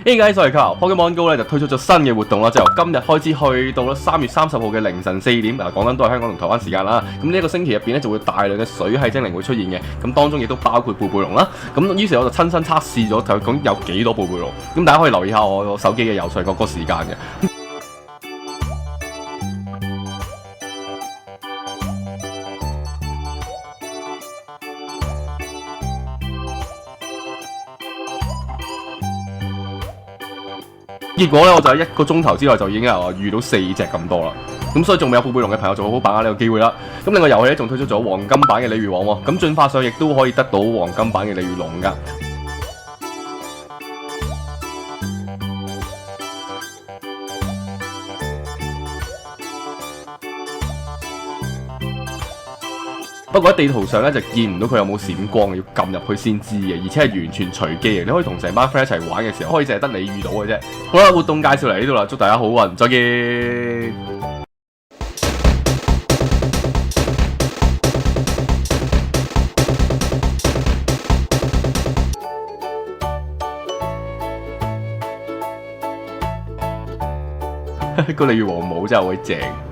Hey guys，我係 Carl。Pokemon Go 咧就推出咗新嘅活動啦，就由今日開始去到3月30號嘅凌晨4點，講緊都係香港同台灣時間啦。咁呢一個星期入邊咧就會大量嘅水系精靈會出現嘅，咁當中亦都包括貝貝龍啦。咁於是我就親身測試咗，就講有幾多貝貝龍。咁大家可以留意下我手機嘅右上角嗰個時間嘅。結果咧，我就喺1個鐘頭之內就已經遇到4隻咁多啦。咁所以仲未有貝貝龍嘅朋友就好好把握呢個機會啦。咁另外遊戲咧仲推出咗黃金版嘅鯉魚王喎，咁進化上亦都可以得到黃金版嘅鯉魚龍㗎。不過喺地圖上咧就見唔到佢有冇閃光，要撳入去先知嘅，而且係完全隨機嘅。你可以同成班 friend 一齊玩嘅時候，可以淨係得你遇到嘅啫。好啦，活動介紹嚟呢度啦，祝大家好運，再見。個鯉魚王帽真係好正。